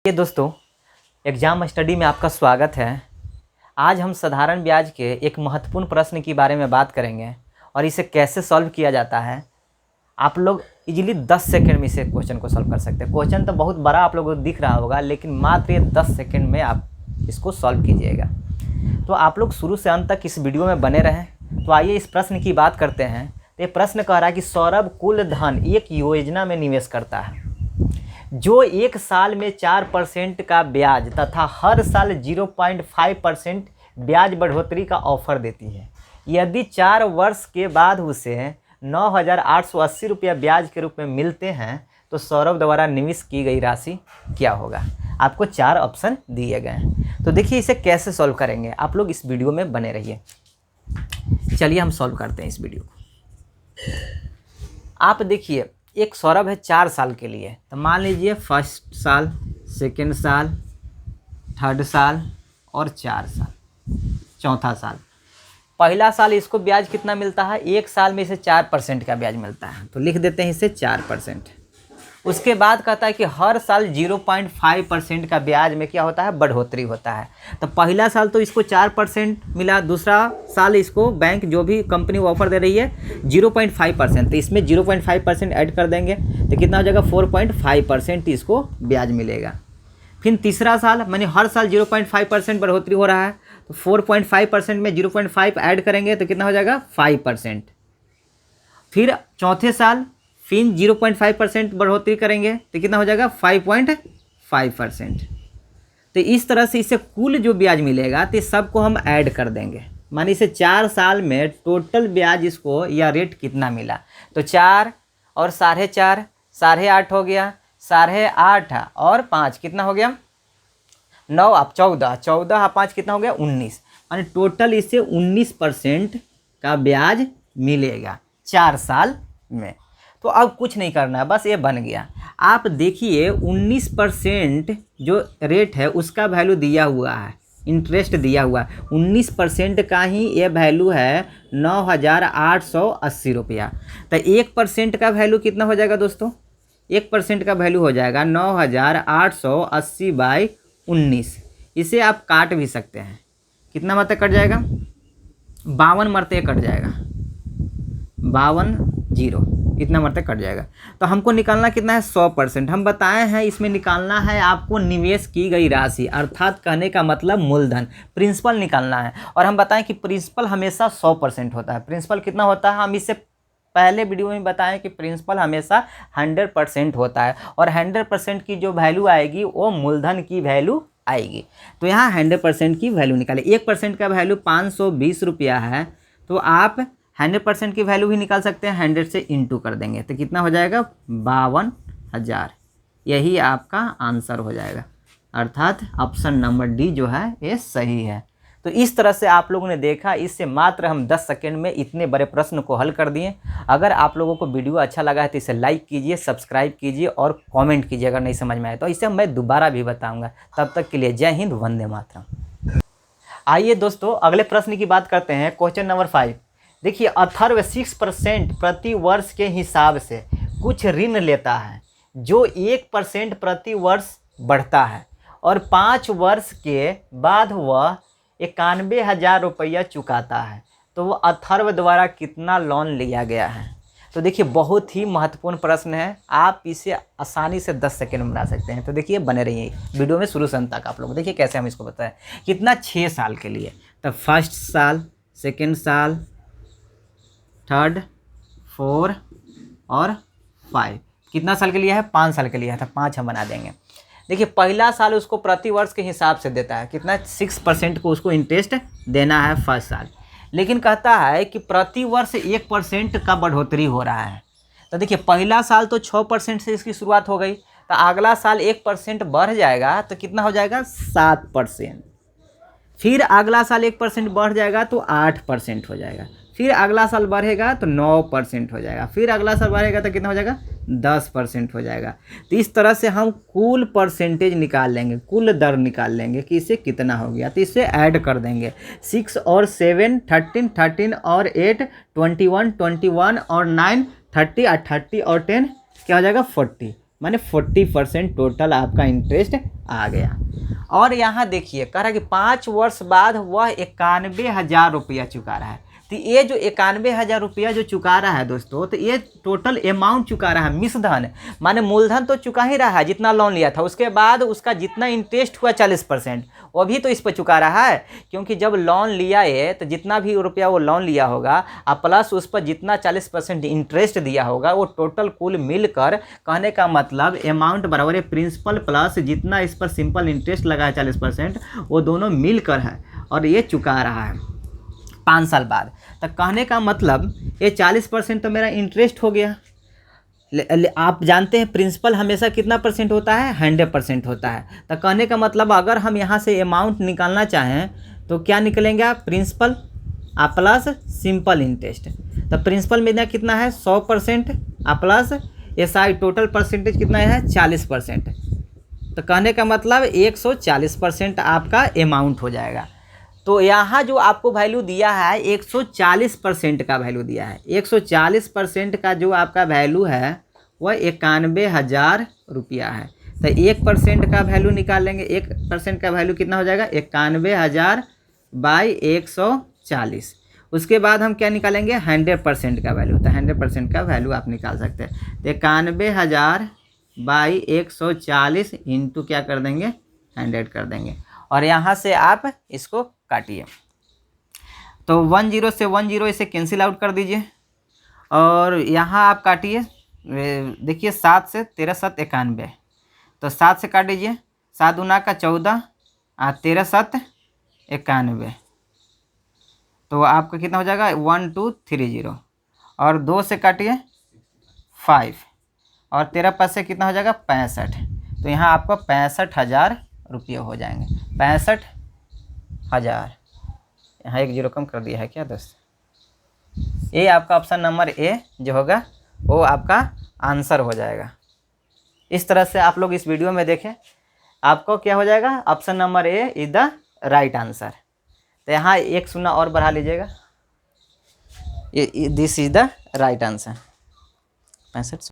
ये दोस्तों, exam study में आपका स्वागत है। आज हम साधारण ब्याज के एक महत्वपूर्ण प्रश्न के बारे में बात करेंगे और इसे कैसे सॉल्व किया जाता है। आप लोग इजीली 10 सेकंड में इसे क्वेश्चन को सॉल्व कर सकते हैं। क्वेश्चन तो बहुत बड़ा आप लोगों को दिख रहा होगा, लेकिन मात्र ये 10 सेकंड में आप इसको सॉल्व कीजिएगा। तो आप लोग शुरू से अंत तक इस वीडियो में बने रहें। तो आइए इस प्रश्न की बात करते हैं। तो ये प्रश्न कह रहा है कि सौरभ कुल धन एक योजना में निवेश करता है जो एक साल में 4% का ब्याज तथा हर साल 0.5% ब्याज बढ़ोतरी का ऑफर देती है। यदि 4 वर्ष के बाद उसे 9,880 रुपया ब्याज के रूप में मिलते हैं तो सौरभ द्वारा निवेश की गई राशि क्या होगा। आपको 4 ऑप्शन दिए गए हैं। तो देखिए इसे कैसे सॉल्व करेंगे, आप लोग इस वीडियो में बने रहिए। चलिए हम सॉल्व करते हैं इस वीडियो को। आप देखिए, एक सौरभ है 4 साल के लिए। तो मान लीजिए फर्स्ट साल, सेकंड साल, थर्ड साल और 4 साल, चौथा साल। पहला साल इसको ब्याज कितना मिलता है, एक साल में इसे 4% का ब्याज मिलता है। तो लिख देते हैं इसे 4%। उसके बाद कहता है कि हर साल 0.5% का ब्याज में क्या होता है, बढ़ोतरी होता है। तो पहला साल तो इसको 4% मिला, दूसरा साल इसको बैंक जो भी कंपनी ऑफर दे रही है 0.5%। तो इसमें 0.5% ऐड कर देंगे तो कितना हो जाएगा, 4.5% इसको ब्याज मिलेगा। फिर तीसरा साल माने हर साल 0.5% बढ़ोतरी हो रहा है, तो 4.5% में 0.5 ऐड करेंगे तो कितना हो जाएगा, 5%। फिर चौथे साल फिर 0.5% बढ़ोतरी करेंगे तो कितना हो जाएगा, 5.5%। तो इस तरह से इसे कुल जो ब्याज मिलेगा तो सबको हम ऐड कर देंगे। माने इसे 4 साल में टोटल ब्याज इसको या रेट कितना मिला। तो 4 और 4.5, 8.5 हो गया, 8.5 और 5 कितना हो गया, 9, अब 14, 14 और 5 कितना हो गया, 19। माने टोटल इसे 19% का ब्याज मिलेगा 4 साल में। तो अब कुछ नहीं करना है, बस ये बन गया। आप देखिए 19% जो रेट है उसका वैल्यू दिया हुआ है, इंटरेस्ट दिया हुआ है। 19% का ही ये वैल्यू है 9,880 रुपया। तो 1% का वैल्यू कितना हो जाएगा दोस्तों, 1% का वैल्यू हो जाएगा 9,880 बाई 19। इसे आप काट भी सकते हैं, कितना मरते कट जाएगा, 52 मरते कट जाएगा, 52 0 इतना मरते कट जाएगा। तो हमको निकालना कितना है, 100%। हम बताए हैं इसमें निकालना है आपको निवेश की गई राशि, अर्थात कहने का मतलब मूलधन, प्रिंसिपल निकालना है। और हम बताएं कि प्रिंसिपल हमेशा 100% होता है। प्रिंसिपल कितना होता है, हम इससे पहले वीडियो में बताएं कि प्रिंसिपल हमेशा 100% होता है और 100% की जो वैल्यू आएगी वो मूलधन की वैल्यू आएगी। तो यहाँ 100% की वैल्यू निकालें। 1% का वैल्यू 520 रुपया है, तो आप 100% की वैल्यू भी निकाल सकते हैं। 100 से इंटू कर देंगे तो कितना हो जाएगा, 52,000। यही आपका आंसर हो जाएगा, अर्थात ऑप्शन नंबर डी जो है ये सही है। तो इस तरह से आप लोगों ने देखा, इससे मात्र हम 10 सेकंड में इतने बड़े प्रश्न को हल कर दिए। अगर आप लोगों को वीडियो अच्छा लगा है तो इसे लाइक कीजिए, सब्सक्राइब कीजिए और कमेंट कीजिए अगर नहीं समझ में आए तो। इसे मैं दोबारा भी बताऊँगा। तब तक के लिए जय हिंद, वंदे मातरम। आइए दोस्तों अगले प्रश्न की बात करते हैं। क्वेश्चन नंबर 5 देखिए, अथर्व 6% प्रति वर्ष के हिसाब से कुछ ऋण लेता है जो 1% प्रति वर्ष बढ़ता है और 5 वर्ष के बाद वह 91,000 रुपया चुकाता है। तो वह अथर्व द्वारा कितना लोन लिया गया है। तो देखिए बहुत ही महत्वपूर्ण प्रश्न है, आप इसे आसानी से 10 सेकंड में बना सकते हैं। तो देखिए बने रहिए वीडियो में शुरू से अंत तक। आप लोग देखिए कैसे हम इसको बताएं। कितना, 6 साल के लिए। तो फर्स्ट साल, सेकेंड साल, थर्ड, 4 और 5 कितना साल के लिए है, 5 साल के लिए है। तो 5 हम बना देंगे। देखिए पहला साल उसको प्रति वर्ष के हिसाब से देता है, कितना, 6% को उसको इंटरेस्ट देना है फर्स्ट साल। लेकिन कहता है कि प्रति वर्ष 1% का बढ़ोतरी हो रहा है। तो देखिए पहला साल तो 6% से इसकी शुरुआत हो गई, तो अगला साल 1% बढ़ जाएगा तो कितना हो जाएगा, 7%। फिर अगला साल 1% बढ़ जाएगा तो 8% हो जाएगा। फिर अगला साल बढ़ेगा तो 9% हो जाएगा। फिर अगला साल बढ़ेगा तो कितना हो जाएगा, 10% हो जाएगा। तो इस तरह से हम कुल परसेंटेज निकाल लेंगे, कुल दर निकाल लेंगे कि इसे कितना हो गया। तो इसे ऐड कर देंगे। 6 और 7 13, 13 और 8 21, 21 और 9 30 और 30 और 10 क्या हो जाएगा, 40। माने 40% टोटल आपका इंटरेस्ट आ गया। और यहाँ देखिए कह रहा है कि 5 वर्ष बाद वह 91,000 रुपया चुका रहा है। तो ये जो 91,000 रुपया जो चुका रहा है दोस्तों, तो ये टोटल अमाउंट चुका रहा है, मिश्रधन माने मूलधन तो चुका ही रहा है जितना लोन लिया था, उसके बाद उसका जितना इंटरेस्ट हुआ 40% वो भी तो इस पर चुका रहा है। क्योंकि जब लोन लिया है तो जितना भी रुपया वो लोन लिया होगा और प्लस उस पर जितना 40% इंटरेस्ट दिया होगा, वो टोटल कुल मिलकर कहने का मतलब अमाउंट बराबर है प्रिंसिपल प्लस जितना इस पर सिंपल इंटरेस्ट लगा है 40%, वो दोनों मिलकर है और ये चुका रहा है 5 साल बाद। तो कहने का मतलब ये 40% तो मेरा इंटरेस्ट हो गया। आप जानते हैं प्रिंसिपल हमेशा कितना परसेंट होता है, 100% होता है। तो कहने का मतलब अगर हम यहाँ से अमाउंट निकालना चाहें तो क्या निकलेंगे आप, प्रिंसिपल प्लस सिंपल इंटरेस्ट। तो प्रिंसिपल में कितना है 100% प्लस एसआई टोटल परसेंटेज कितना है 40%। तो कहने का मतलब 140% आपका अमाउंट हो जाएगा। तो यहाँ जो आपको वैल्यू दिया है 140% का वैल्यू दिया है। 140% का जो आपका वैल्यू है वह 91,000 रुपया है। तो 1% का वैल्यू निकाल लेंगे। 1% का वैल्यू कितना हो जाएगा 91,000 बाई 140। उसके बाद हम क्या निकालेंगे 100% का वैल्यू। तो 100% का वैल्यू आप निकाल सकते हैं। तो 91,000 बाई 140 इंटू क्या कर देंगे 100 कर देंगे। और यहाँ से आप इसको काटिए। तो 10 से 10 इसे कैंसिल आउट कर दीजिए और यहाँ आप काटिए। देखिए 7 से 13 7 91, तो 7 से काट दीजिए, 7 दूना का 14 और 13 7 91, तो आपका कितना हो जाएगा 1230। और 2 से काटिए 5 और 13 5 से कितना हो जाएगा 65। तो यहाँ आपको 65,000 रुपये हो जाएंगे। 65,000। यहाँ 1 0 कम कर दिया है क्या दोस्त। ये आपका ऑप्शन नंबर ए जो होगा वो आपका आंसर हो जाएगा। इस तरह से आप लोग इस वीडियो में देखें, आपको क्या हो जाएगा option number A is the right answer. तो यहाँ 1 शून्य और बढ़ा लीजिएगा, this is the right answer 65।